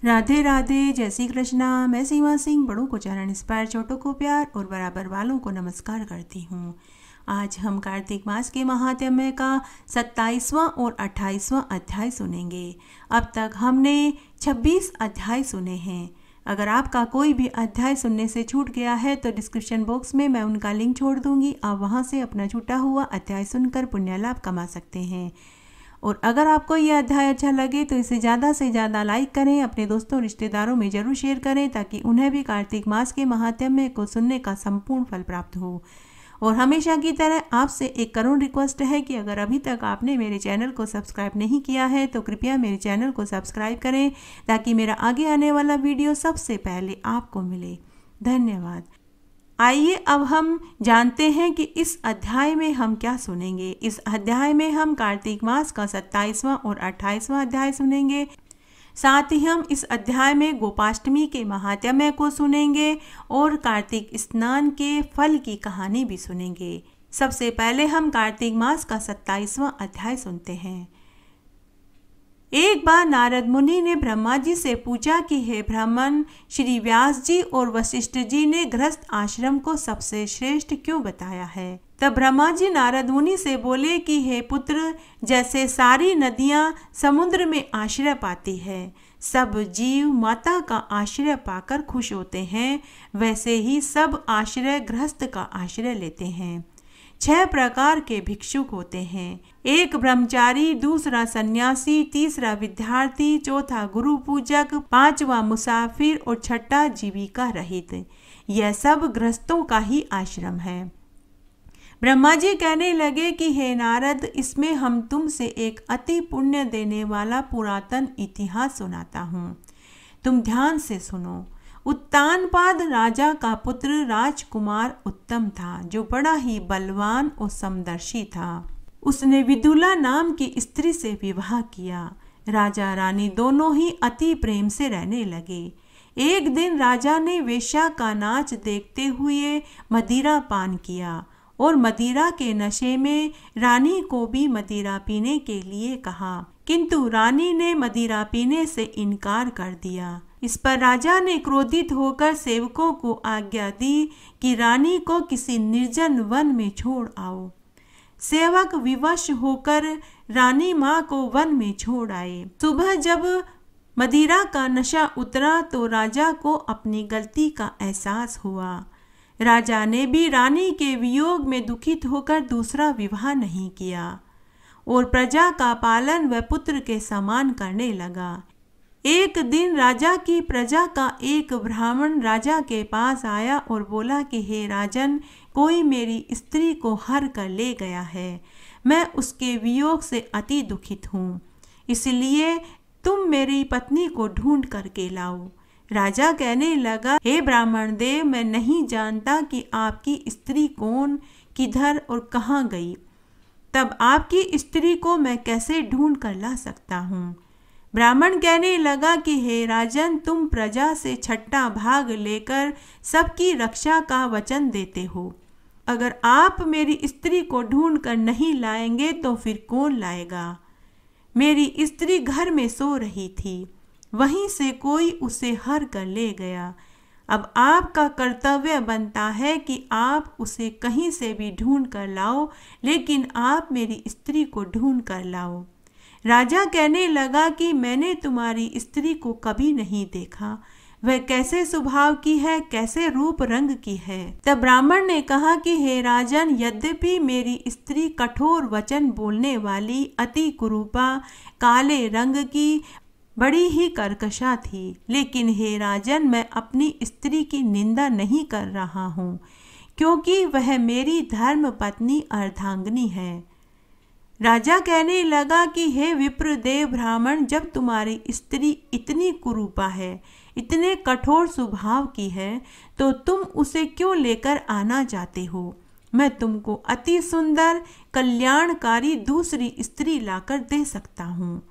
राधे राधे, जय श्री कृष्णा। मैं सीमा सिंह बड़ों को चरण इंस्पायर, छोटों को प्यार और बराबर वालों को नमस्कार करती हूँ। आज हम कार्तिक मास के महात्म्य का 27वां और 28वां अध्याय सुनेंगे। अब तक हमने 26 अध्याय सुने हैं। अगर आपका कोई भी अध्याय सुनने से छूट गया है तो डिस्क्रिप्शन बॉक्स में मैं उनका लिंक छोड़ दूंगी। आप वहां से अपना छूटा हुआ अध्याय सुनकर पुण्य लाभ कमा सकते हैं। और अगर आपको यह अध्याय अच्छा लगे तो इसे ज़्यादा से ज़्यादा लाइक करें, अपने दोस्तों रिश्तेदारों में ज़रूर शेयर करें ताकि उन्हें भी कार्तिक मास के महात्म्य को सुनने का संपूर्ण फल प्राप्त हो। और हमेशा की तरह आपसे एक करुण रिक्वेस्ट है कि अगर अभी तक आपने मेरे चैनल को सब्सक्राइब नहीं किया है तो कृपया मेरे चैनल को सब्सक्राइब करें ताकि मेरा आगे आने वाला वीडियो सबसे पहले आपको मिले। धन्यवाद। आइए अब हम जानते हैं कि इस अध्याय में हम क्या सुनेंगे। इस अध्याय में हम कार्तिक मास का 27वां और 28वां अध्याय सुनेंगे। साथ ही हम इस अध्याय में गोपाष्टमी के महात्म्य को सुनेंगे और कार्तिक स्नान के फल की कहानी भी सुनेंगे। सबसे पहले हम कार्तिक मास का 27वां अध्याय सुनते हैं। एक बार नारद मुनि ने ब्रह्मा जी से पूछा कि हे ब्राह्मण, श्री व्यास जी और वशिष्ठ जी ने गृहस्थ आश्रम को सबसे श्रेष्ठ क्यों बताया है? तब ब्रह्मा जी नारद मुनि से बोले कि हे पुत्र, जैसे सारी नदियां समुद्र में आश्रय पाती है, सब जीव माता का आश्रय पाकर खुश होते हैं, वैसे ही सब आश्रय गृहस्थ का आश्रय लेते हैं। 6 प्रकार के भिक्षुक होते हैं। एक ब्रह्मचारी, दूसरा सन्यासी, तीसरा विद्यार्थी, चौथा गुरु पूजक, 5वां मुसाफिर और 6ठा जीविका रहित। यह सब गृहस्थों का ही आश्रम है। ब्रह्मा जी कहने लगे कि हे नारद, इसमें हम तुमसे एक अति पुण्य देने वाला पुरातन इतिहास सुनाता हूँ। तुम ध्यान से सुनो। उत्तानपाद राजा का पुत्र राजकुमार उत्तम था, जो बड़ा ही बलवान और समदर्शी था। उसने विदुला नाम की स्त्री से विवाह किया। राजा रानी दोनों ही अति प्रेम से रहने लगे। एक दिन राजा ने वेश्या का नाच देखते हुए मदिरा पान किया और मदिरा के नशे में रानी को भी मदिरा पीने के लिए कहा, किंतु रानी ने मदिरा पीने से इनकार कर दिया। इस पर राजा ने क्रोधित होकर सेवकों को आज्ञा दी कि रानी को किसी निर्जन वन में छोड़ आओ। सेवक विवश होकर रानी माँ को वन में छोड़ आए। सुबह जब मदिरा का नशा उतरा तो राजा को अपनी गलती का एहसास हुआ। राजा ने भी रानी के वियोग में दुखित होकर दूसरा विवाह नहीं किया और प्रजा का पालन वह पुत्र के समान करने लगा। एक दिन राजा की प्रजा का एक ब्राह्मण राजा के पास आया और बोला कि हे राजन, कोई मेरी स्त्री को हर कर ले गया है। मैं उसके वियोग से अति दुखित हूँ, इसलिए तुम मेरी पत्नी को ढूंढ करके लाओ। राजा कहने लगा, हे ब्राह्मण देव, मैं नहीं जानता कि आपकी स्त्री कौन, किधर और कहाँ गई। तब आपकी स्त्री को मैं कैसे ढूंढ कर ला सकता हूँ? ब्राह्मण कहने लगा कि हे राजन, तुम प्रजा से 6ठा भाग लेकर सबकी रक्षा का वचन देते हो। अगर आप मेरी स्त्री को ढूंढ कर नहीं लाएंगे तो फिर कौन लाएगा? मेरी स्त्री घर में सो रही थी, वहीं से कोई उसे हर कर ले गया। अब आपका कर्तव्य बनता है कि आप उसे कहीं से भी ढूंढ कर लाओ, लेकिन आप मेरी स्त्री को ढूंढ कर लाओ। राजा कहने लगा कि मैंने तुम्हारी स्त्री को कभी नहीं देखा, वह कैसे स्वभाव की है, कैसे रूप रंग की है। तब ब्राह्मण ने कहा कि हे राजन, यद्यपि मेरी स्त्री कठोर वचन बोलने वाली, अति कुरूपा, काले रंग की, बड़ी ही कर्कशा थी, लेकिन हे राजन, मैं अपनी स्त्री की निंदा नहीं कर रहा हूँ, क्योंकि वह मेरी धर्म पत्नी अर्धांगिनी है। राजा कहने लगा कि हे विप्रदेव ब्राह्मण, जब तुम्हारी स्त्री इतनी कुरूपा है, इतने कठोर स्वभाव की है, तो तुम उसे क्यों लेकर आना चाहते हो? मैं तुमको अति सुंदर कल्याणकारी दूसरी स्त्री लाकर दे सकता हूँ।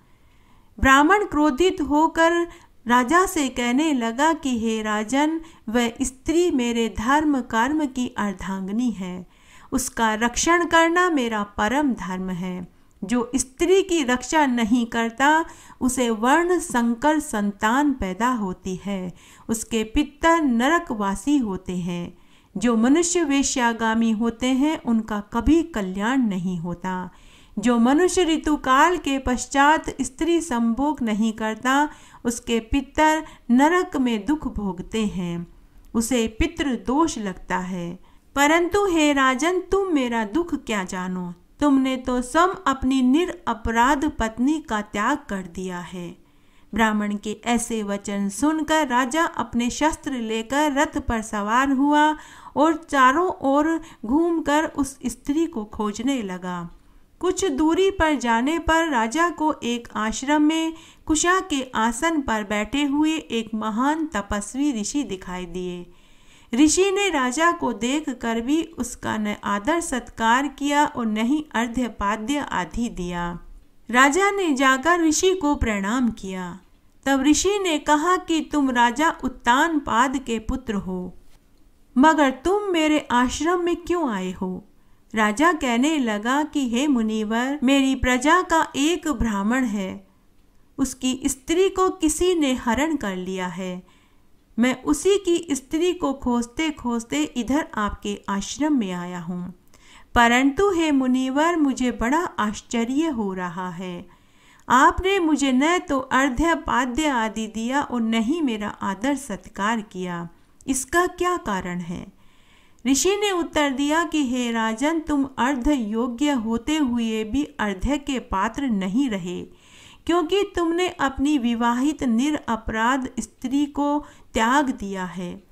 ब्राह्मण क्रोधित होकर राजा से कहने लगा कि हे राजन, वह स्त्री मेरे धर्म कर्म की अर्धांगिनी है, उसका रक्षण करना मेरा परम धर्म है। जो स्त्री की रक्षा नहीं करता उसे वर्ण संकर संतान पैदा होती है, उसके पितर नरकवासी होते हैं। जो मनुष्य वेश्यागामी होते हैं उनका कभी कल्याण नहीं होता। जो मनुष्य ऋतुकाल के पश्चात स्त्री संभोग नहीं करता उसके पितर नरक में दुख भोगते हैं, उसे पितृ दोष लगता है। परंतु हे राजन, तुम मेरा दुख क्या जानो, तुमने तो स्वयं अपनी निरपराध पत्नी का त्याग कर दिया है। ब्राह्मण के ऐसे वचन सुनकर राजा अपने शस्त्र लेकर रथ पर सवार हुआ और चारों ओर घूमकर उस स्त्री को खोजने लगा। कुछ दूरी पर जाने पर राजा को एक आश्रम में कुशा के आसन पर बैठे हुए एक महान तपस्वी ऋषि दिखाई दिए। ऋषि ने राजा को देखकर भी उसका न आदर सत्कार किया और न ही अर्घ्यपाद्य आदि दिया। राजा ने जाकर ऋषि को प्रणाम किया। तब ऋषि ने कहा कि तुम राजा उत्तानपाद के पुत्र हो, मगर तुम मेरे आश्रम में क्यों आए हो? राजा कहने लगा कि हे मुनिवर, मेरी प्रजा का एक ब्राह्मण है, उसकी स्त्री को किसी ने हरण कर लिया है। मैं उसी की स्त्री को खोजते खोजते इधर आपके आश्रम में आया हूँ। परंतु हे मुनिवर, मुझे बड़ा आश्चर्य हो रहा है। आपने मुझे न तो अर्घ्यपाद्य आदि दिया और न ही मेरा आदर सत्कार किया, इसका क्या कारण है? ऋषि ने उत्तर दिया कि हे राजन, तुम अर्घ्य योग्य होते हुए भी अर्घ्य के पात्र नहीं रहे, क्योंकि तुमने अपनी विवाहित निरपराध स्त्री को त्याग दिया है।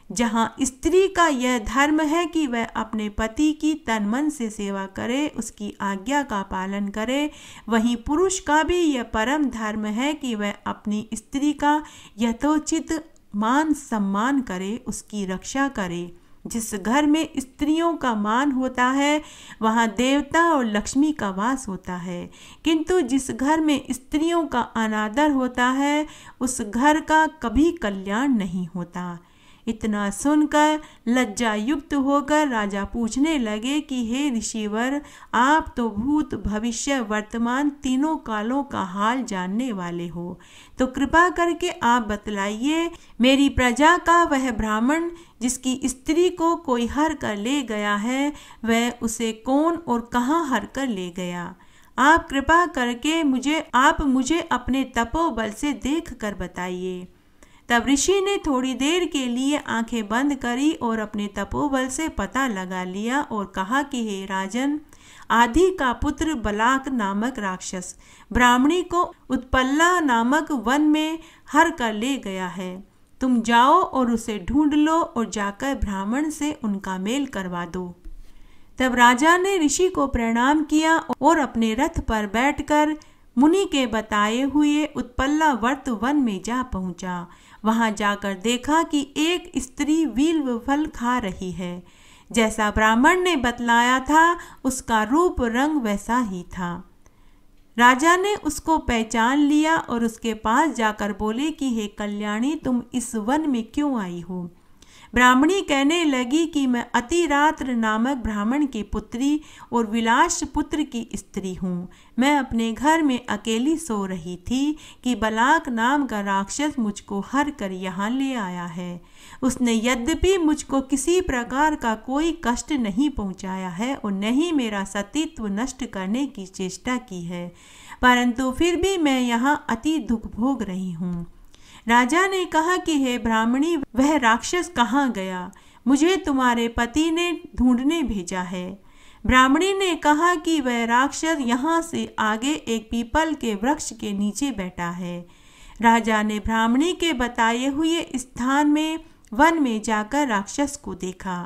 जहाँ स्त्री का यह धर्म है कि वह अपने पति की तन मन से सेवा करे, उसकी आज्ञा का पालन करे, वहीं पुरुष का भी यह परम धर्म है कि वह अपनी स्त्री का यथोचित मान सम्मान करे, उसकी रक्षा करे। जिस घर में स्त्रियों का मान होता है वहाँ देवता और लक्ष्मी का वास होता है, किंतु जिस घर में स्त्रियों का अनादर होता है उस घर का कभी कल्याण नहीं होता। इतना सुनकर लज्जा युक्त होकर राजा पूछने लगे कि हे ऋषिवर, आप तो भूत भविष्य वर्तमान तीनों कालों का हाल जानने वाले हो, तो कृपा करके आप बतलाइए, मेरी प्रजा का वह ब्राह्मण जिसकी स्त्री को कोई हर कर ले गया है, वह उसे कौन और कहाँ हर कर ले गया? आप कृपा करके मुझे अपने तपोबल से देख कर बताइए। तब ऋषि ने थोड़ी देर के लिए आंखें बंद करी और अपने तपोबल से पता लगा लिया और कहा कि हे राजन, आदि का पुत्र बलाक नामक राक्षस ब्राह्मणी को उत्पल्ला नामक वन में हर कर ले गया है। तुम जाओ और उसे ढूंढ लो और जाकर ब्राह्मण से उनका मेल करवा दो। तब राजा ने ऋषि को प्रणाम किया और अपने रथ पर बैठकर मुनि के बताए हुए उत्पल्ला वर्त वन में जा पहुंचा। वहां जाकर देखा कि एक स्त्री वील्व फल खा रही है। जैसा ब्राह्मण ने बतलाया था उसका रूप रंग वैसा ही था। राजा ने उसको पहचान लिया और उसके पास जाकर बोले कि हे कल्याणी, तुम इस वन में क्यों आई हो? ब्राह्मणी कहने लगी कि मैं अतिरात्र नामक ब्राह्मण की पुत्री और विलास पुत्र की स्त्री हूँ। मैं अपने घर में अकेली सो रही थी कि बलाक नाम का राक्षस मुझको हर कर यहाँ ले आया है। उसने यद्यपि मुझको किसी प्रकार का कोई कष्ट नहीं पहुँचाया है और न ही मेरा सतीत्व नष्ट करने की चेष्टा की है, परंतु फिर भी मैं यहाँ अति दुख भोग रही हूँ। राजा ने कहा कि हे ब्राह्मणी, वह राक्षस कहाँ गया? मुझे तुम्हारे पति ने ढूंढने भेजा है। ब्राह्मणी ने कहा कि वह राक्षस यहाँ से आगे एक पीपल के वृक्ष के नीचे बैठा है। राजा ने ब्राह्मणी के बताए हुए स्थान में वन में जाकर राक्षस को देखा।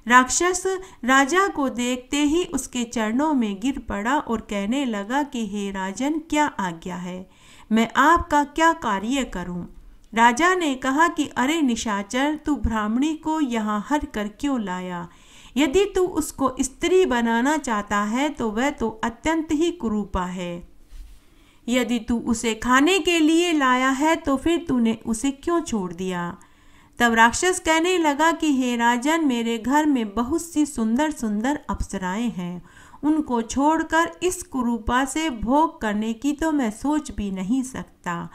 राक्षस राजा को देखते ही उसके चरणों में गिर पड़ा और कहने लगा कि हे राजन, क्या आज्ञा है? मैं आपका क्या कार्य करूं? राजा ने कहा कि अरे निशाचर, तू ब्राह्मणी को यहाँ हर कर क्यों लाया? यदि तू उसको स्त्री बनाना चाहता है तो वह तो अत्यंत ही कुरूपा है। यदि तू उसे खाने के लिए लाया है तो फिर तूने उसे क्यों छोड़ दिया? तब राक्षस कहने लगा कि हे राजन, मेरे घर में बहुत सी सुंदर सुंदर अप्सराएं हैं उनको छोड़कर इस कुरूपा से भोग करने की तो मैं सोच भी नहीं सकता।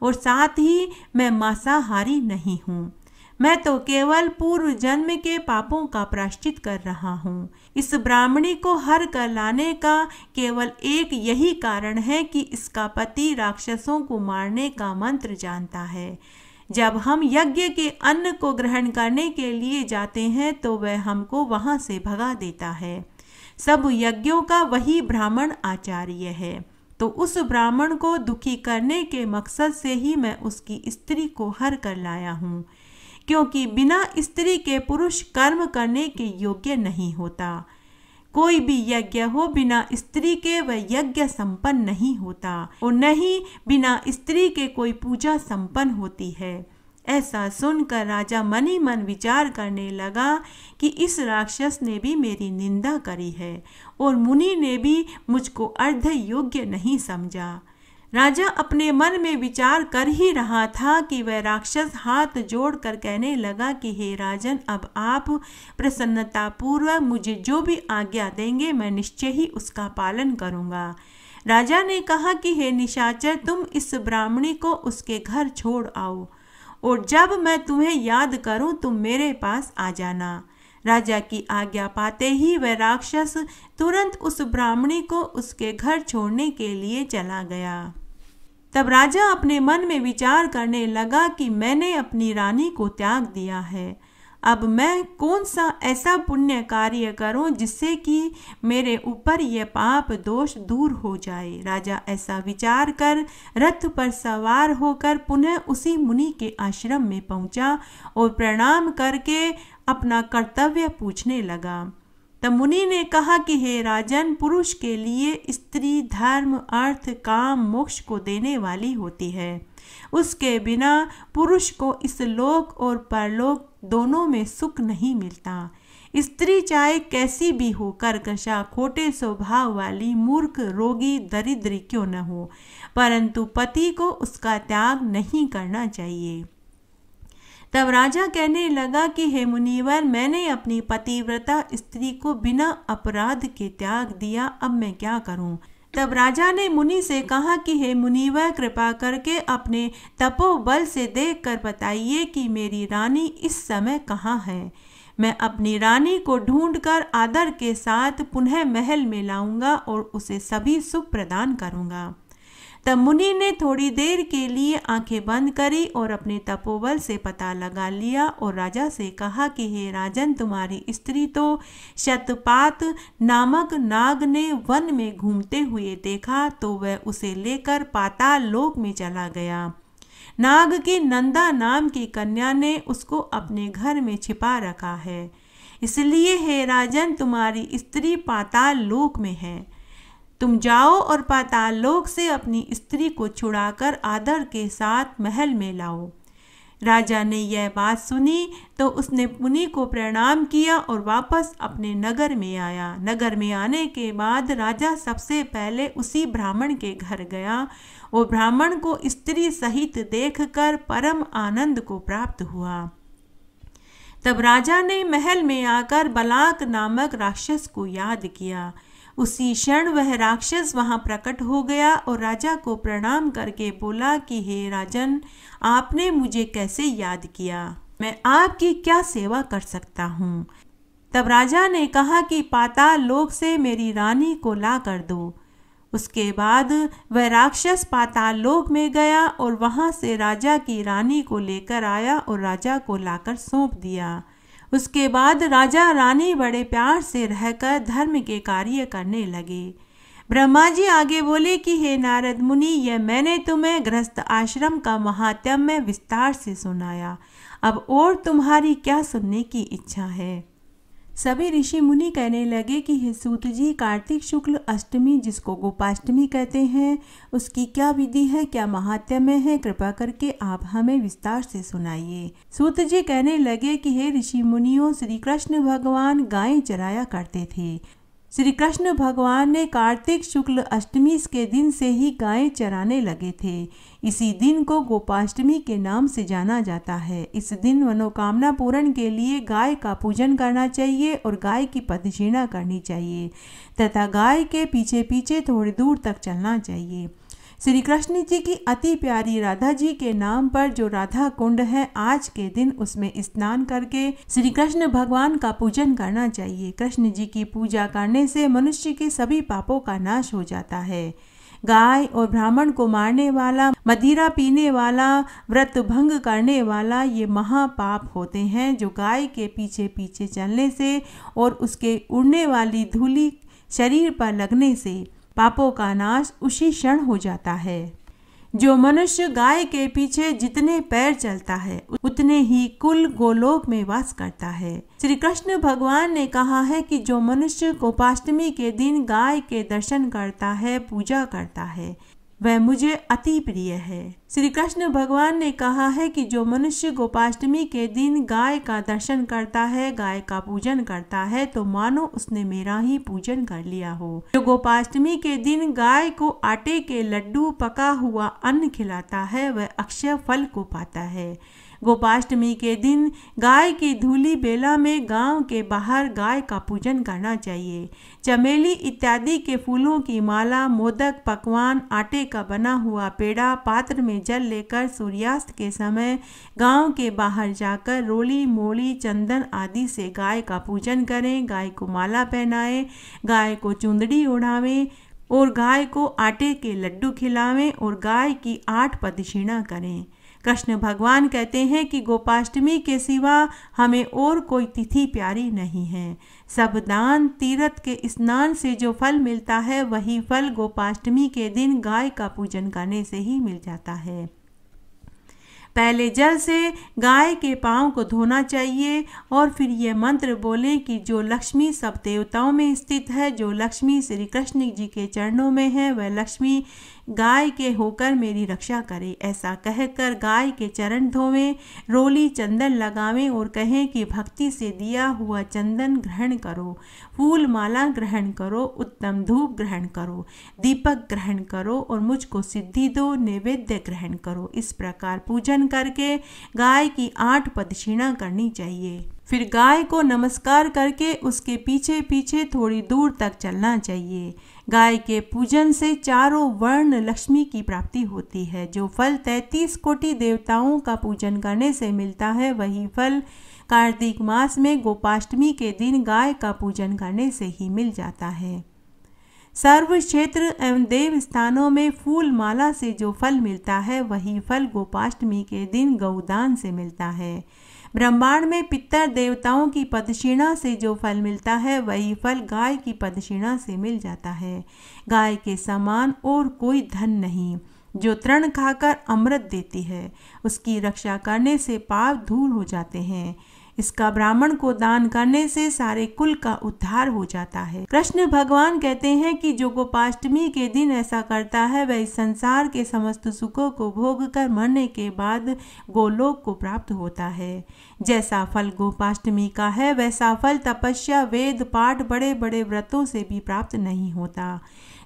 और साथ ही मैं मांसाहारी नहीं हूँ। मैं तो केवल पूर्व जन्म के पापों का प्रायश्चित कर रहा हूँ। इस ब्राह्मणी को हर कर लाने का केवल एक यही कारण है कि इसका पति राक्षसों को मारने का मंत्र जानता है। जब हम यज्ञ के अन्न को ग्रहण करने के लिए जाते हैं तो वह हमको वहाँ से भगा देता है। सब यज्ञों का वही ब्राह्मण आचार्य है। तो उस ब्राह्मण को दुखी करने के मकसद से ही मैं उसकी स्त्री को हर कर लाया हूँ, क्योंकि बिना स्त्री के पुरुष कर्म करने के योग्य नहीं होता। कोई भी यज्ञ हो बिना स्त्री के वह यज्ञ संपन्न नहीं होता, और न ही बिना स्त्री के कोई पूजा संपन्न होती है। ऐसा सुनकर राजा मन ही मन विचार करने लगा कि इस राक्षस ने भी मेरी निंदा करी है और मुनि ने भी मुझको अर्ध योग्य नहीं समझा। राजा अपने मन में विचार कर ही रहा था कि वह राक्षस हाथ जोड़कर कहने लगा कि हे राजन, अब आप प्रसन्नतापूर्वक मुझे जो भी आज्ञा देंगे मैं निश्चय ही उसका पालन करूँगा। राजा ने कहा कि हे निशाचर, तुम इस ब्राह्मणी को उसके घर छोड़ आओ और जब मैं तुम्हें याद करूं तुम मेरे पास आ जाना। राजा की आज्ञा पाते ही वह राक्षस तुरंत उस ब्राह्मणी को उसके घर छोड़ने के लिए चला गया। तब राजा अपने मन में विचार करने लगा कि मैंने अपनी रानी को त्याग दिया है, अब मैं कौन सा ऐसा पुण्य कार्य करूं जिससे कि मेरे ऊपर यह पाप दोष दूर हो जाए। राजा ऐसा विचार कर रथ पर सवार होकर पुनः उसी मुनि के आश्रम में पहुंचा और प्रणाम करके अपना कर्तव्य पूछने लगा। तब मुनि ने कहा कि हे राजन, पुरुष के लिए स्त्री धर्म अर्थ काम मोक्ष को देने वाली होती है। उसके बिना पुरुष को इस लोक और परलोक दोनों में सुख नहीं मिलता। स्त्री चाहे कैसी भी हो, कर्कशा, खोटे स्वभाव वाली, मूर्ख, रोगी, दरिद्र क्यों न हो, परंतु पति को उसका त्याग नहीं करना चाहिए। तब राजा कहने लगा कि हे मुनिवर, मैंने अपनी पतिव्रता स्त्री को बिना अपराध के त्याग दिया, अब मैं क्या करूं? तब राजा ने मुनि से कहा कि हे मुनिवर, कृपा करके अपने तपोबल से देखकर बताइए कि मेरी रानी इस समय कहाँ है। मैं अपनी रानी को ढूंढकर आदर के साथ पुनः महल में लाऊंगा और उसे सभी सुख प्रदान करूंगा। तब मुनि ने थोड़ी देर के लिए आंखें बंद करी और अपने तपोबल से पता लगा लिया और राजा से कहा कि हे राजन, तुम्हारी स्त्री तो शतपात नामक नाग ने वन में घूमते हुए देखा तो वह उसे लेकर पाताल लोक में चला गया। नाग की नंदा नाम की कन्या ने उसको अपने घर में छिपा रखा है, इसलिए हे राजन, तुम्हारी स्त्री पाताल लोक में है। तुम जाओ और पाताल लोक से अपनी स्त्री को छुड़ाकर आदर के साथ महल में लाओ। राजा ने यह बात सुनी तो उसने मुनि को प्रणाम किया और वापस अपने नगर में आया। नगर में आने के बाद राजा सबसे पहले उसी ब्राह्मण के घर गया और ब्राह्मण को स्त्री सहित देखकर परम आनंद को प्राप्त हुआ। तब राजा ने महल में आकर बलाक नामक राक्षस को याद किया। उसी क्षण वह राक्षस वहां प्रकट हो गया और राजा को प्रणाम करके बोला कि हे राजन, आपने मुझे कैसे याद किया? मैं आपकी क्या सेवा कर सकता हूँ? तब राजा ने कहा कि पाताल लोक से मेरी रानी को ला कर दो। उसके बाद वह राक्षस पाताल लोक में गया और वहां से राजा की रानी को लेकर आया और राजा को लाकर सौंप दिया। उसके बाद राजा रानी बड़े प्यार से रहकर धर्म के कार्य करने लगे। ब्रह्मा जी आगे बोले कि हे नारद मुनि, यह मैंने तुम्हें गृहस्थ आश्रम का महात्म्य विस्तार से सुनाया, अब और तुम्हारी क्या सुनने की इच्छा है? सभी ऋषि मुनि कहने लगे कि हे सूत जी, कार्तिक शुक्ल अष्टमी जिसको गोपाष्टमी कहते हैं, उसकी क्या विधि है, क्या महात्म्य है, कृपा करके आप हमें विस्तार से सुनाइए। सूत जी कहने लगे कि हे ऋषि मुनियों, श्री कृष्ण भगवान गायें चराया करते थे। श्री कृष्ण भगवान ने कार्तिक शुक्ल अष्टमी के दिन से ही गायें चराने लगे थे। इसी दिन को गोपाष्टमी के नाम से जाना जाता है। इस दिन मनोकामना पूर्ण के लिए गाय का पूजन करना चाहिए और गाय की प्रदक्षिणा करनी चाहिए तथा गाय के पीछे पीछे थोड़ी दूर तक चलना चाहिए। श्री कृष्ण जी की अति प्यारी राधा जी के नाम पर जो राधा कुंड है, आज के दिन उसमें स्नान करके श्री कृष्ण भगवान का पूजन करना चाहिए। कृष्ण जी की पूजा करने से मनुष्य के सभी पापों का नाश हो जाता है। गाय और ब्राह्मण को मारने वाला, मदिरा पीने वाला, व्रत भंग करने वाला, ये महापाप होते हैं जो गाय के पीछे पीछे चलने से और उसके उड़ने वाली धूली शरीर पर लगने से पापों का नाश उसी क्षण हो जाता है। जो मनुष्य गाय के पीछे जितने पैर चलता है उतने ही कुल गोलोक में वास करता है। श्री कृष्ण भगवान ने कहा है कि जो मनुष्य गोपाष्टमी के दिन गाय के दर्शन करता है, पूजा करता है, वह मुझे अति प्रिय है। श्री कृष्ण भगवान ने कहा है कि जो मनुष्य गोपाष्टमी के दिन गाय का दर्शन करता है, गाय का पूजन करता है, तो मानो उसने मेरा ही पूजन कर लिया हो। जो गोपाष्टमी के दिन गाय को आटे के लड्डू, पका हुआ अन्न खिलाता है, वह अक्षय फल को पाता है। गोपाष्टमी के दिन गाय की धूली बेला में गांव के बाहर गाय का पूजन करना चाहिए। चमेली इत्यादि के फूलों की माला, मोदक, पकवान, आटे का बना हुआ पेड़ा, पात्र में जल लेकर सूर्यास्त के समय गांव के बाहर जाकर रोली, मोली, चंदन आदि से गाय का पूजन करें। गाय को माला पहनाएं, गाय को चुंदड़ी ओढ़ावें और गाय को आटे के लड्डू खिलावें और गाय की 8 प्रदक्षिणा करें। कृष्ण भगवान कहते हैं कि गोपाष्टमी के सिवा हमें और कोई तिथि प्यारी नहीं है। सब दान, तीर्थ के स्नान से जो फल मिलता है, वही फल गोपाष्टमी के दिन गाय का पूजन करने से ही मिल जाता है। पहले जल से गाय के पांव को धोना चाहिए और फिर यह मंत्र बोलें कि जो लक्ष्मी सब देवताओं में स्थित है, जो लक्ष्मी श्री कृष्ण जी के चरणों में है, वह लक्ष्मी गाय के होकर मेरी रक्षा करे। ऐसा कहकर गाय के चरण धोवें, रोली चंदन लगावें और कहें कि भक्ति से दिया हुआ चंदन ग्रहण करो, फूल माला ग्रहण करो, उत्तम धूप ग्रहण करो, दीपक ग्रहण करो और मुझको सिद्धि दो, नैवेद्य ग्रहण करो। इस प्रकार पूजन करके गाय की 8 प्रदक्षिणा करनी चाहिए। फिर गाय को नमस्कार करके उसके पीछे पीछे थोड़ी दूर तक चलना चाहिए। गाय के पूजन से चारों वर्ण लक्ष्मी की प्राप्ति होती है। जो फल 33 कोटि देवताओं का पूजन करने से मिलता है, वही फल कार्तिक मास में गोपाष्टमी के दिन गाय का पूजन करने से ही मिल जाता है। सर्व क्षेत्र एवं देव स्थानों में फूल माला से जो फल मिलता है, वही फल गोपाष्टमी के दिन गौदान से मिलता है। ब्रह्मांड में पितर देवताओं की प्रदक्षिणा से जो फल मिलता है, वही फल गाय की प्रदक्षिणा से मिल जाता है। गाय के समान और कोई धन नहीं। जो तृण खाकर अमृत देती है, उसकी रक्षा करने से पाप दूर हो जाते हैं। इसका ब्राह्मण को दान करने से सारे कुल का उद्धार हो जाता है। कृष्ण भगवान कहते हैं कि जो गोपाष्टमी के दिन ऐसा करता है, वह इस संसार के समस्त सुखों को भोग कर मरने के बाद गोलोक को प्राप्त होता है। जैसा फल गोपाष्टमी का है, वैसा फल तपस्या, वेद पाठ, बड़े बड़े व्रतों से भी प्राप्त नहीं होता।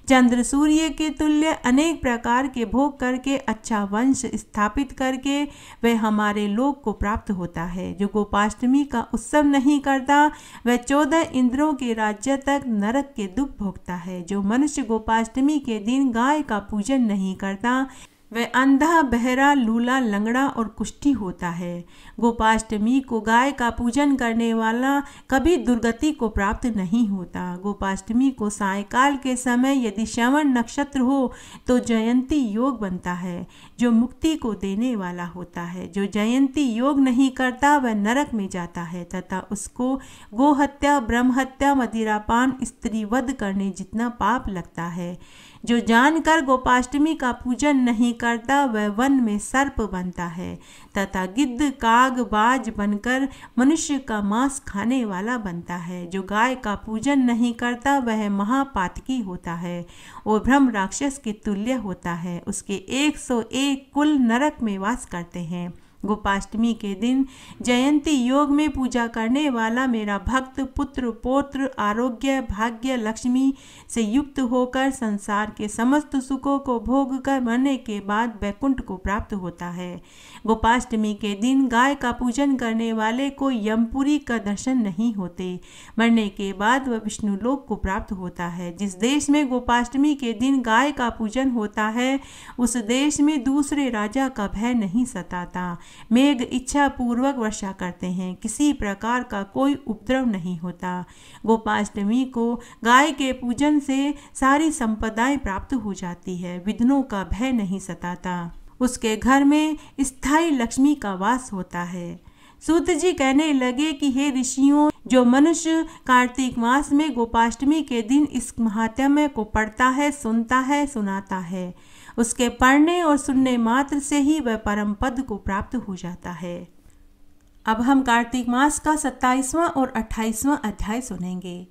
चंद्र सूर्य के तुल्य अनेक प्रकार के भोग करके, अच्छा वंश स्थापित करके वह हमारे लोक को प्राप्त होता है। जो गोपाष्टमी का उत्सव नहीं करता, वह 14 इंद्रों के राज्य तक नरक के दुख भोगता है। जो मनुष्य गोपाष्टमी के दिन गाय का पूजन नहीं करता, वह अंधा, बहरा, लूला, लंगड़ा और कुष्ठी होता है। गोपाष्टमी को गाय का पूजन करने वाला कभी दुर्गति को प्राप्त नहीं होता। गोपाष्टमी को सायकाल के समय यदि श्रवण नक्षत्र हो तो जयंती योग बनता है, जो मुक्ति को देने वाला होता है। जो जयंती योग नहीं करता, वह नरक में जाता है तथा उसको गोहत्या, ब्रह्महत्या, मदिरापान, स्त्री वध करने जितना पाप लगता है। जो जानकर गोपाष्टमी का पूजन नहीं करता, वह वन में सर्प बनता है तथा गिद्ध, काग, बाज बनकर मनुष्य का मांस खाने वाला बनता है। जो गाय का पूजन नहीं करता, वह महापातकी होता है और ब्रह्म राक्षस के तुल्य होता है। उसके 101 कुल नरक में वास करते हैं। गोपाष्टमी के दिन जयंती योग में पूजा करने वाला मेरा भक्त पुत्र पौत्र आरोग्य भाग्य लक्ष्मी से युक्त होकर संसार के समस्त सुखों को भोग कर मरने के बाद वैकुंठ को प्राप्त होता है। गोपाष्टमी के दिन गाय का पूजन करने वाले को यमपुरी का दर्शन नहीं होते। मरने के बाद वह विष्णु लोक को प्राप्त होता है। जिस देश में गोपाष्टमी के दिन गाय का पूजन होता है उस देश में दूसरे राजा का भय नहीं सताता। मेघ इच्छा पूर्वक वर्षा करते हैं, किसी प्रकार का कोई उपद्रव नहीं होता। गोपाष्टमी को गाय के पूजन से सारी संपदाएं प्राप्त हो जाती है, विघ्नों का भय नहीं सताता, उसके घर में स्थायी लक्ष्मी का वास होता है। सूत जी कहने लगे कि हे ऋषियों, जो मनुष्य कार्तिक मास में गोपाष्टमी के दिन इस महात्म्य को पढ़ता है, सुनता है, सुनाता है, उसके पढ़ने और सुनने मात्र से ही वह परम पद को प्राप्त हो जाता है। अब हम कार्तिक मास का 27वां और 28वां अध्याय सुनेंगे।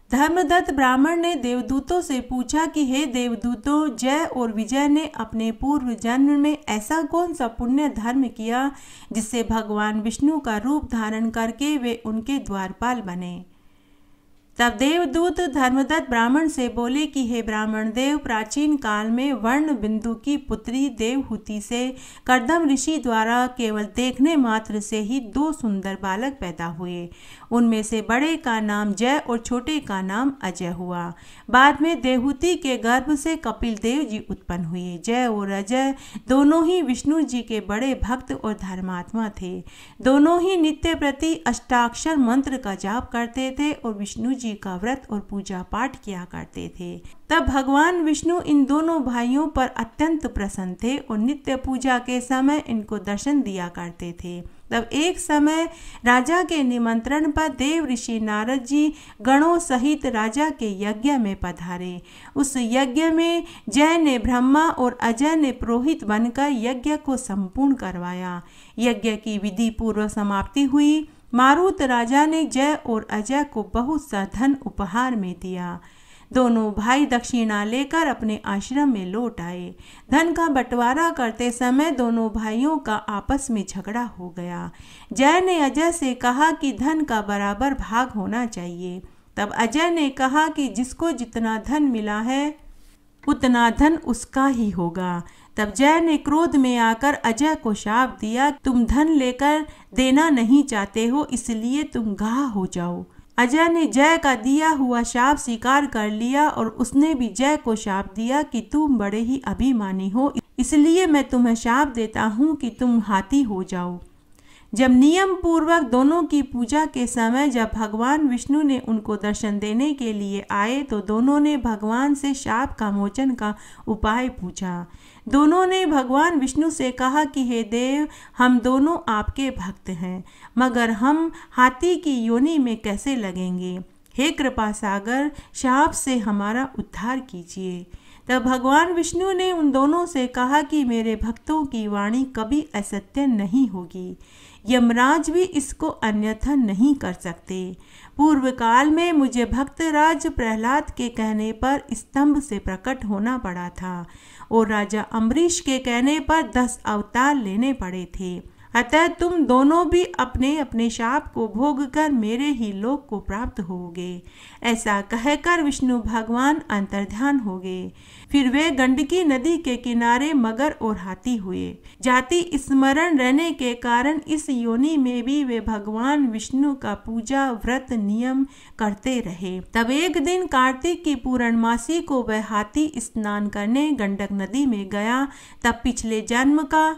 धर्मदत्त ब्राह्मण ने देवदूतों से पूछा कि हे देवदूतों, जय और विजय ने अपने पूर्व जन्म में ऐसा कौन सा पुण्य धर्म किया जिससे भगवान विष्णु का रूप धारण करके वे उनके द्वारपाल बने। तब देवदूत धर्मदत्त ब्राह्मण से बोले कि हे ब्राह्मण देव, प्राचीन काल में वर्ण बिंदु की पुत्री देवहूति से कर्दम ऋषि द्वारा केवल देखने मात्र से ही 2 सुंदर बालक पैदा हुए। उनमें से बड़े का नाम जय और छोटे का नाम अजय हुआ। बाद में देवहूति के गर्भ से कपिल देव जी उत्पन्न हुए। जय और अजय दोनों ही विष्णु जी के बड़े भक्त और धर्मात्मा थे। दोनों ही नित्य प्रति अष्टाक्षर मंत्र का जाप करते थे और विष्णु जी का व्रत और पूजा पाठ किया करते थे। तब भगवान विष्णु इन दोनों भाइयों पर अत्यंत प्रसन्न थे और नित्य पूजा के समय इनको दर्शन दिया करते थे। तब एक समय राजा के निमंत्रण पर देव ऋषि नारद जी गणों सहित राजा के यज्ञ में पधारे। उस यज्ञ में जय ने ब्रह्मा और अजय ने पुरोहित बनकर यज्ञ को संपूर्ण करवाया। यज्ञ की विधि पूर्व समाप्ति हुई। मारुत राजा ने जय और अजय को बहुत सा धन उपहार में दिया। दोनों भाई दक्षिणा लेकर अपने आश्रम में लौट आए। धन का बंटवारा करते समय दोनों भाइयों का आपस में झगड़ा हो गया। जय ने अजय से कहा कि धन का बराबर भाग होना चाहिए। तब अजय ने कहा कि जिसको जितना धन मिला है उतना धन उसका ही होगा। तब जय ने क्रोध में आकर अजय को शाप दिया, तुम धन लेकर देना नहीं चाहते हो, इसलिए तुम गाह हो जाओ। अजय ने जय का दिया हुआ शाप स्वीकार कर लिया और उसने भी जय को शाप दिया कि तुम बड़े ही अभिमानी हो, इसलिए मैं तुम्हें शाप देता हूँ कि तुम हाथी हो जाओ। जब नियम पूर्वक दोनों की पूजा के समय जब भगवान विष्णु ने उनको दर्शन देने के लिए आए तो दोनों ने भगवान से शाप का मोचन का उपाय पूछा। दोनों ने भगवान विष्णु से कहा कि हे देव, हम दोनों आपके भक्त हैं, मगर हम हाथी की योनि में कैसे लगेंगे। हे कृपा सागर, शाप से हमारा उद्धार कीजिए। तब भगवान विष्णु ने उन दोनों से कहा कि मेरे भक्तों की वाणी कभी असत्य नहीं होगी। यमराज भी इसको अन्यथा नहीं कर सकते। पूर्व काल में मुझे भक्तराज प्रहलाद के कहने पर स्तंभ से प्रकट होना पड़ा था और राजा अम्बरीश के कहने पर 10 अवतार लेने पड़े थे। अतः तुम दोनों भी अपने अपने शाप को भोग कर मेरे ही लोक को प्राप्त होगे। ऐसा कहकर विष्णु भगवान अंतर्ध्यान हो गए। फिर वे गंडकी नदी के किनारे मगर और हाथी हुए। जाति स्मरण रहने के कारण इस योनि में भी वे भगवान विष्णु का पूजा व्रत नियम करते रहे। तब एक दिन कार्तिक की पूर्णमासी को वह हाथी स्नान करने गंडक नदी में गया। तब पिछले जन्म का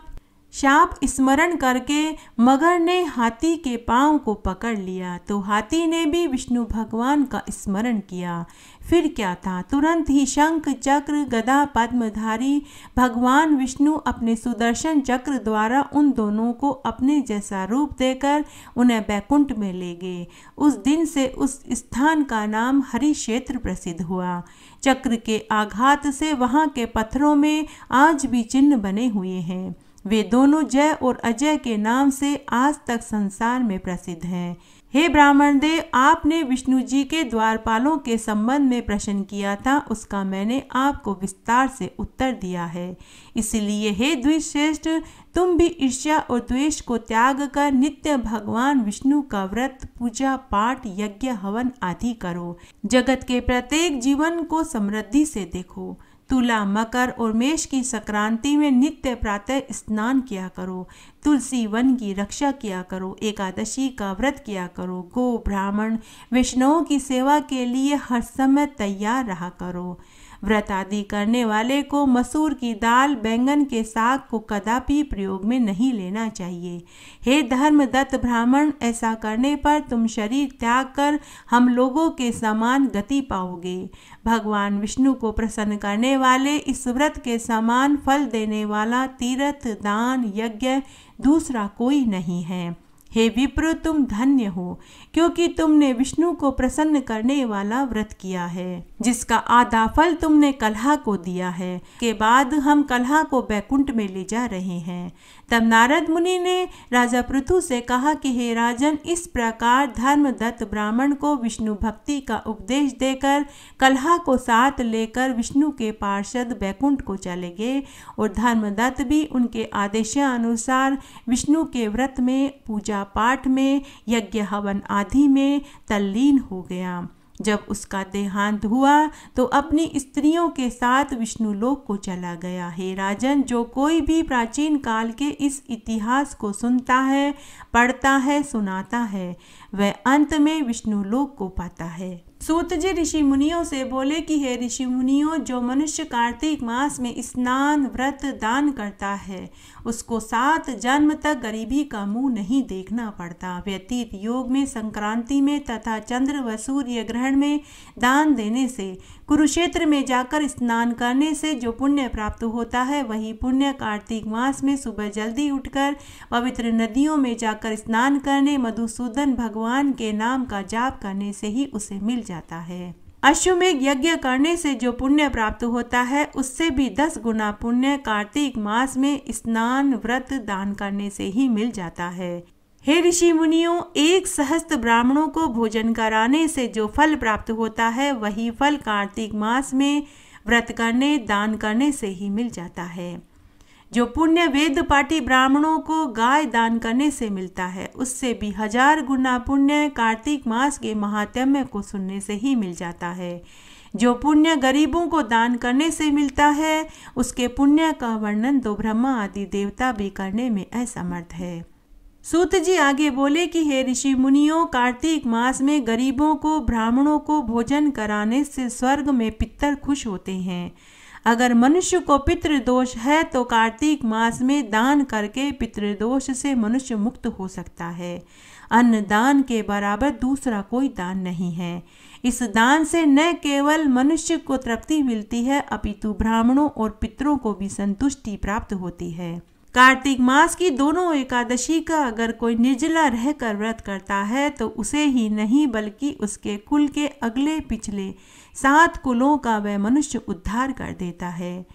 शाप स्मरण करके मगर ने हाथी के पांव को पकड़ लिया तो हाथी ने भी विष्णु भगवान का स्मरण किया। फिर क्या था, तुरंत ही शंख चक्र गदा पद्मधारी भगवान विष्णु अपने सुदर्शन चक्र द्वारा उन दोनों को अपने जैसा रूप देकर उन्हें बैकुंठ में ले गए। उस दिन से उस स्थान का नाम हरि क्षेत्र प्रसिद्ध हुआ। चक्र के आघात से वहाँ के पत्थरों में आज भी चिन्ह बने हुए हैं। वे दोनों जय और अजय के नाम से आज तक संसार में प्रसिद्ध हैं। हे ब्राह्मण देव, आपने विष्णु जी के द्वारपालों के संबंध में प्रश्न किया था, उसका मैंने आपको विस्तार से उत्तर दिया है। इसलिए हे द्विश्रेष्ठ, तुम भी ईर्ष्या और द्वेष को त्याग कर नित्य भगवान विष्णु का व्रत, पूजा पाठ, यज्ञ, हवन आदि करो। जगत के प्रत्येक जीवन को समृद्धि से देखो। तुला, मकर और मेष की संक्रांति में नित्य प्रातः स्नान किया करो। तुलसी वन की रक्षा किया करो। एकादशी का व्रत किया करो। गो, ब्राह्मण, वैष्णवों की सेवा के लिए हर समय तैयार रहा करो। व्रत आदि करने वाले को मसूर की दाल, बैंगन के साग को कदापि प्रयोग में नहीं लेना चाहिए। हे धर्मदत्त ब्राह्मण, ऐसा करने पर तुम शरीर त्याग कर हम लोगों के समान गति पाओगे। भगवान विष्णु को प्रसन्न करने वाले इस व्रत के समान फल देने वाला तीर्थ, दान, यज्ञ दूसरा कोई नहीं है। हे विप्र, तुम धन्य हो, क्योंकि तुमने विष्णु को प्रसन्न करने वाला व्रत किया है, जिसका आधा फल तुमने कलहा को दिया है। के बाद हम कलहा को बैकुंठ में ले जा रहे हैं। तब नारद मुनि ने राजा पृथु से कहा कि हे राजन, इस प्रकार धर्मदत्त ब्राह्मण को विष्णु भक्ति का उपदेश देकर कलहा को साथ लेकर विष्णु के पार्षद बैकुंठ को चले गए, और धर्मदत्त भी उनके आदेशानुसार विष्णु के व्रत में, पूजा पाठ में, यज्ञ हवन आदि में तल्लीन हो गया। जब उसका देहांत हुआ तो अपनी स्त्रियों के साथ विष्णु लोक को चला गया। हे राजन, जो कोई भी प्राचीन काल के इस इतिहास को सुनता है, पढ़ता है, सुनाता है, वह अंत में विष्णु लोक को पाता है। सूत जी ऋषि मुनियों से बोले कि हे ऋषि मुनियों, जो मनुष्य कार्तिक मास में स्नान, व्रत, दान करता है, उसको 7 जन्म तक गरीबी का मुंह नहीं देखना पड़ता। व्यतीत योग में, संक्रांति में तथा चंद्र व सूर्य ग्रहण में दान देने से, कुरुक्षेत्र में जाकर स्नान करने से जो पुण्य प्राप्त होता है, वही पुण्य कार्तिक मास में सुबह जल्दी उठकर पवित्र नदियों में जाकर स्नान करने, मधुसूदन भगवान के नाम का जाप करने से ही उसे मिल जाता है। अश्वमेध यज्ञ करने से जो पुण्य प्राप्त होता है, उससे भी 10 गुना पुण्य कार्तिक मास में स्नान, व्रत, दान करने से ही मिल जाता है। हे ऋषि मुनियों, 1 सहस्त्र ब्राह्मणों को भोजन कराने से जो फल प्राप्त होता है, वही फल कार्तिक मास में व्रत करने, दान करने से ही मिल जाता है। जो पुण्य वेद पाठी ब्राह्मणों को गाय दान करने से मिलता है, उससे भी 1000 गुना पुण्य कार्तिक मास के महात्म्य को सुनने से ही मिल जाता है। जो पुण्य गरीबों को दान करने से मिलता है, उसके पुण्य का वर्णन तो ब्रह्मा आदि देवता भी करने में असमर्थ है। सूत जी आगे बोले कि हे ऋषि मुनियों, कार्तिक मास में गरीबों को, ब्राह्मणों को भोजन कराने से स्वर्ग में पितर खुश होते हैं। अगर मनुष्य को पितृदोष है तो कार्तिक मास में दान करके पितृदोष से मनुष्य मुक्त हो सकता है। अन्न दान के बराबर दूसरा कोई दान नहीं है। इस दान से न केवल मनुष्य को तृप्ति मिलती है, अपितु ब्राह्मणों और पितरों को भी संतुष्टि प्राप्त होती है। कार्तिक मास की दोनों एकादशी का अगर कोई निर्जला रहकर व्रत करता है तो उसे ही नहीं बल्कि उसके कुल के अगले पिछले 7 कुलों का वह मनुष्य उद्धार कर देता है।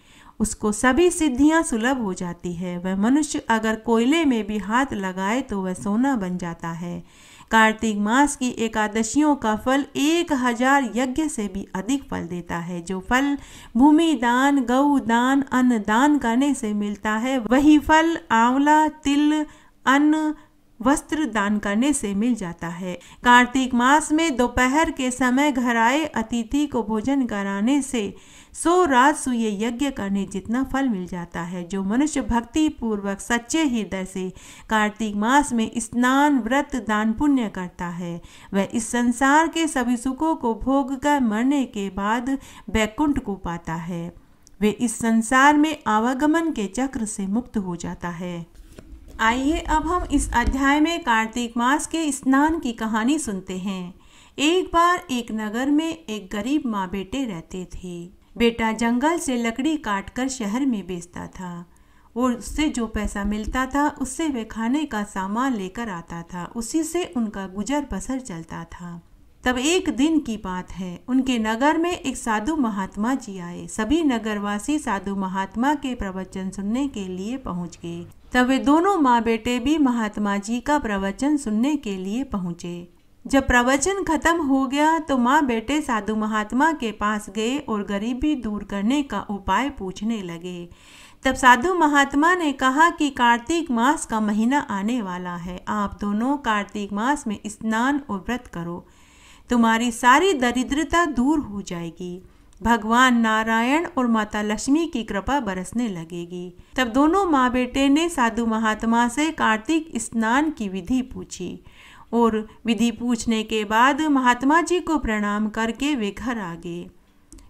उसको सभी सिद्धियां सुलभ हो जाती है। वह मनुष्य अगर कोयले में भी हाथ लगाए तो वह सोना बन जाता है। कार्तिक मास की एकादशियों का फल 1000 यज्ञ से भी अधिक फल देता है। जो फल भूमि दान, गौ दान, अन्न दान करने से मिलता है, वही फल आंवला, तिल, अन्न, वस्त्र दान करने से मिल जाता है। कार्तिक मास में दोपहर के समय घर आए अतिथि को भोजन कराने से 100 राजसूय यज्ञ करने जितना फल मिल जाता है। जो मनुष्य भक्ति पूर्वक सच्चे हृदय से कार्तिक मास में स्नान, व्रत, दान पुण्य करता है, वह इस संसार के सभी सुखों को भोग कर मरने के बाद बैकुंठ को पाता है। वे इस संसार में आवागमन के चक्र से मुक्त हो जाता है। आइए अब हम इस अध्याय में कार्तिक मास के स्नान की कहानी सुनते हैं। एक बार एक नगर में एक गरीब माँ बेटे रहते थे। बेटा जंगल से लकड़ी काटकर शहर में बेचता था और उससे जो पैसा मिलता था उससे वे खाने का सामान लेकर आता था। उसी से उनका गुजर बसर चलता था। तब एक दिन की बात है, उनके नगर में एक साधु महात्मा जी आए। सभी नगरवासी साधु महात्मा के प्रवचन सुनने के लिए पहुंच गए। तब वे दोनों माँ बेटे भी महात्मा जी का प्रवचन सुनने के लिए पहुंचे। जब प्रवचन खत्म हो गया तो माँ बेटे साधु महात्मा के पास गए और गरीबी दूर करने का उपाय पूछने लगे। तब साधु महात्मा ने कहा कि कार्तिक मास का महीना आने वाला है, आप दोनों कार्तिक मास में स्नान और व्रत करो, तुम्हारी सारी दरिद्रता दूर हो जाएगी, भगवान नारायण और माता लक्ष्मी की कृपा बरसने लगेगी। तब दोनों माँ बेटे ने साधु महात्मा से कार्तिक स्नान की विधि पूछी और विधि पूछने के बाद महात्मा जी को प्रणाम करके वे घर आ गए।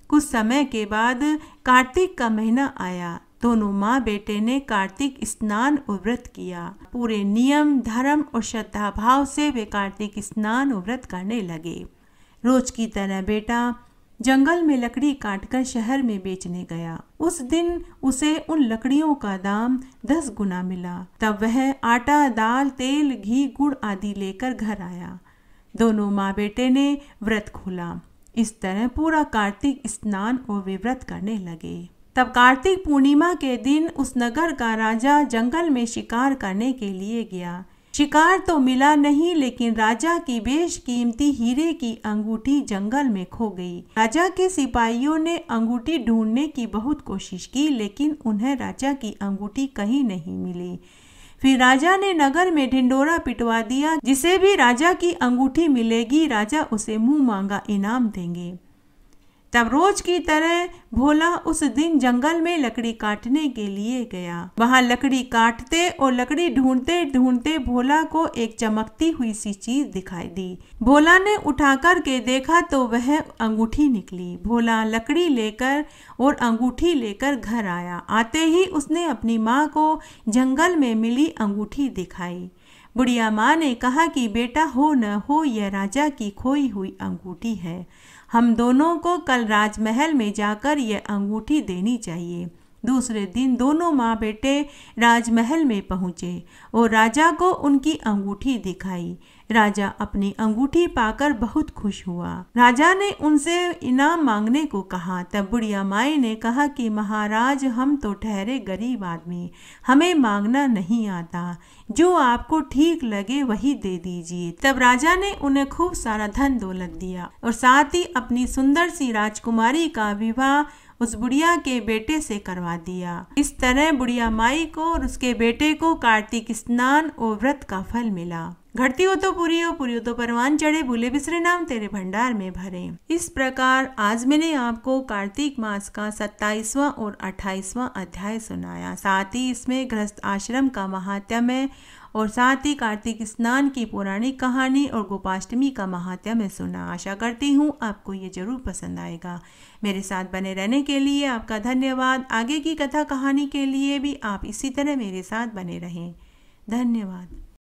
कुछ समय के बाद कार्तिक का महीना आया। दोनों माँ बेटे ने कार्तिक स्नान और व्रत किया। पूरे नियम, धर्म और श्रद्धा भाव से वे कार्तिक स्नान और व्रत करने लगे। रोज की तरह बेटा जंगल में लकड़ी काटकर शहर में बेचने गया। उस दिन उसे उन लकड़ियों का दाम 10 गुना मिला। तब वह आटा, दाल, तेल, घी, गुड़ आदि लेकर घर आया। दोनों माँ बेटे ने व्रत खोला। इस तरह पूरा कार्तिक स्नान और वे व्रत करने लगे। तब कार्तिक पूर्णिमा के दिन उस नगर का राजा जंगल में शिकार करने के लिए गया। शिकार तो मिला नहीं, लेकिन राजा की बेशकीमती हीरे की अंगूठी जंगल में खो गई। राजा के सिपाहियों ने अंगूठी ढूंढने की बहुत कोशिश की, लेकिन उन्हें राजा की अंगूठी कहीं नहीं मिली। फिर राजा ने नगर में ढिंडोरा पिटवा दिया, जिसे भी राजा की अंगूठी मिलेगी राजा उसे मुंह मांगा इनाम देंगे। तब रोज की तरह भोला उस दिन जंगल में लकड़ी काटने के लिए गया। वहां लकड़ी काटते और लकड़ी ढूंढते ढूंढते भोला को एक चमकती हुई सी चीज दिखाई दी। भोला ने उठा कर के देखा तो वह अंगूठी निकली। भोला लकड़ी लेकर और अंगूठी लेकर घर आया। आते ही उसने अपनी माँ को जंगल में मिली अंगूठी दिखाई। बुढ़िया माँ ने कहा कि बेटा हो न हो, यह राजा की खोई हुई अंगूठी है। हम दोनों को कल राजमहल में जाकर यह अंगूठी देनी चाहिए। दूसरे दिन दोनों माँ बेटे राजमहल में पहुँचे और राजा को उनकी अंगूठी दिखाई। राजा अपनी अंगूठी पाकर बहुत खुश हुआ। राजा ने उनसे इनाम मांगने को कहा। तब बुढ़िया माई ने कहा कि महाराज, हम तो ठहरे गरीब आदमी, हमें मांगना नहीं आता, जो आपको ठीक लगे वही दे दीजिए। तब राजा ने उन्हें खूब सारा धन दौलत दिया और साथ ही अपनी सुंदर सी राजकुमारी का विवाह उस बुढ़िया के बेटे से करवा दिया। इस तरह बुढ़िया माई को और उसके बेटे को कार्तिक स्नान और व्रत का फल मिला। घटती हो तो पूरी हो, पूरी हो तो परवान चढ़े, भूले बिसरे नाम तेरे भंडार में भरे। इस प्रकार आज मैंने आपको कार्तिक मास का 27वां और 28वां अध्याय सुनाया। साथ ही इसमें गृहस्थ आश्रम का महात्म्य और साथ ही कार्तिक स्नान की पौराणिक कहानी और गोपाष्टमी का महात्म्य सुना। आशा करती हूँ आपको ये जरूर पसंद आएगा। मेरे साथ बने रहने के लिए आपका धन्यवाद। आगे की कथा कहानी के लिए भी आप इसी तरह मेरे साथ बने रहें। धन्यवाद।